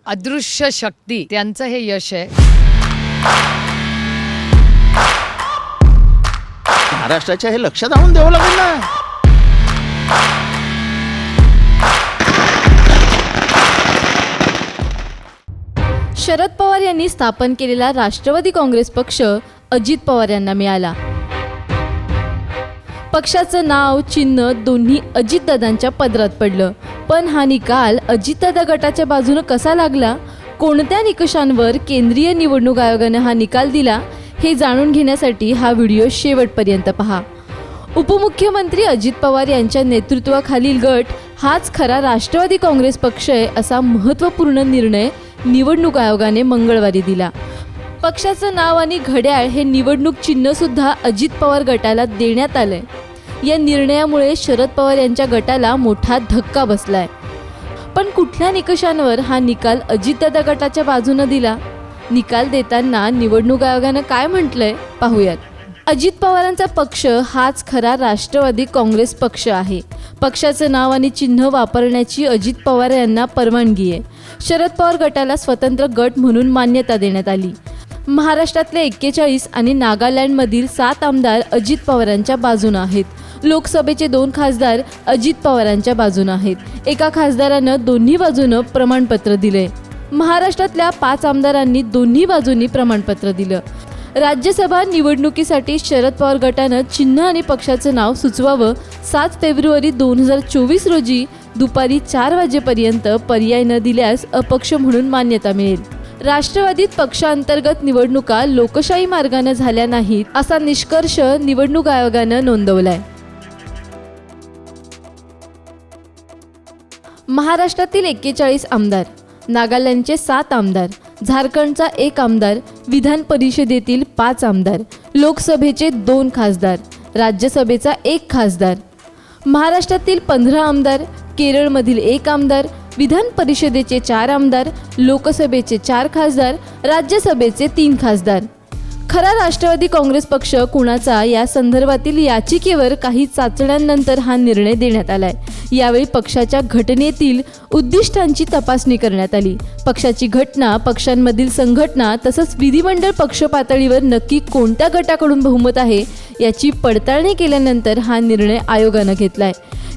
अदृश्य शक्ती त्यांचं हे यश आहे. महाराष्ट्राच्या हे लक्षात आणून द्यावं लागेल ना. शरद पवार यांनी स्थापन केलेला राष्ट्रवादी काँग्रेस पक्ष अजित पवार यांना मिळाला. पक्षाचं नाव चिन्ह दोन्ही अजितदादांच्या पदरात पडलं. पण हा निकाल अजितदादा गटाच्या बाजूने कसा लागला, कोणत्या निकषांवर केंद्रीय निवडणूक आयोगाने हा निकाल दिला, हे जाणून घेण्यासाठी हा व्हिडिओ शेवटपर्यंत पहा. उपमुख्यमंत्री अजित पवार यांच्या नेतृत्वाखालील गट हाच खरा राष्ट्रवादी काँग्रेस पक्ष आहे, असा महत्त्वपूर्ण निर्णय निवडणूक आयोगाने मंगळवारी दिला. पक्षाचं नाव आणि घड्याळ हे निवडणूक चिन्ह सुद्धा अजित पवार गटाला देण्यात आलंय. या निर्णयामुळे शरद पवार यांच्या गटाला मोठा धक्का बसलाय. पण कुठल्या निकषांवर हा निकाल अजितदादा गटाच्या बाजूने दिला? निकाल देताना निवडणूक आयोगानं काय म्हटलंय पाहूयात. अजित पवारांचा पक्ष हाच खरा राष्ट्रवादी काँग्रेस पक्ष आहे. पक्षाचं नाव आणि चिन्ह वापरण्याची अजित पवार यांना परवानगी आहे. शरद पवार गटाला स्वतंत्र गट म्हणून मान्यता देण्यात आली. महाराष्ट्रातले 41 आणि नागालँडमधील 7 आमदार अजित पवारांच्या बाजूने आहेत. लोकसभेचे 2 खासदार अजित पवारांच्या बाजूने आहेत. एका खासदारानं दोन्ही बाजूनं प्रमाणपत्र दिले. महाराष्ट्रातल्या 5 आमदारांनी दोन्ही बाजूंनी प्रमाणपत्र दिलं. राज्यसभा निवडणुकीसाठी शरद पवार गटानं चिन्ह आणि पक्षाचं नाव सुचवावं. 7 फेब्रुवारी 2024 रोजी दुपारी 4 वाजेपर्यंत पर्याय न दिल्यास अपक्ष म्हणून मान्यता मिळेल. राष्ट्रवादीत पक्षांतर्गत निवडणुका लोकशाही मार्गाने झाल्या नाहीत, असा निष्कर्ष निवडणूक आयोगानं नोंदवलाय. महाराष्ट्रातील 41 आमदार, नागालँडचे 7 आमदार, झारखंडचा 1 आमदार, विधान परिषदेतील 5 आमदार, लोकसभेचे 2 खासदार, राज्यसभेचा 1 खासदार, महाराष्ट्रातील 15 आमदार, केरळमधील 1 आमदार, विधान परिषदेचे 4 आमदार, लोकसभेचे 4 खासदार, राज्यसभेचे 3 खासदार. खरा राष्ट्रवादी काँग्रेस पक्ष कुणाचा या संदर्भातील याचिकेवर काही चाचण्यांनंतर हा निर्णय देण्यात आलाय. यावेळी पक्षाच्या घटनेतील उद्दिष्टांची तपासणी करण्यात आली. पक्षाची घटना, पक्षांमधील संघटना तसंच विधिमंडळ पक्ष पातळीवर नक्की कोणत्या गटाकडून बहुमत आहे याची पडताळणी केल्यानंतर हा निर्णय आयोगानं घेतलाय.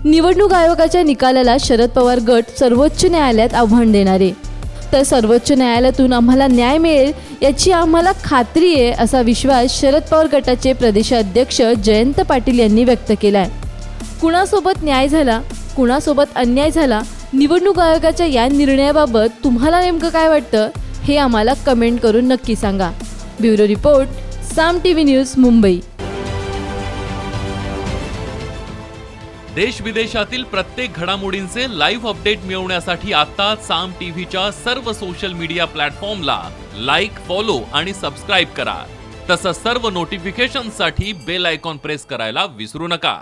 निवडणूक आयोगाच्या निकालाला शरद पवार गट सर्वोच्च न्यायालयात आव्हान देणार आहे. तर सर्वोच्च न्यायालयातून आम्हाला न्याय मिळेल याची आम्हाला खात्री आहे, असा विश्वास शरद पवार गटाचे प्रदेशाध्यक्ष जयंत पाटील यांनी व्यक्त केला आहे. कुणासोबत न्याय झाला, कुणासोबत अन्याय झाला, निवडणूक आयोगाच्या या निर्णयाबाबत तुम्हाला नेमकं काय वाटतं हे आम्हाला कमेंट करून नक्की सांगा. ब्युरो रिपोर्ट, साम टीव्ही न्यूज, मुंबई. देश विदेशातील प्रत्येक घडामोडींचे लाईव्ह अपडेट मिळवण्यासाठी आता साम टीव्हीच्या सर्व सोशल मीडिया प्लॅटफॉर्मला लाईक, फॉलो आणि सबस्क्राईब करा. तसंच सर्व नोटिफिकेशनसाठी बेल आयकॉन प्रेस करायला विसरू नका.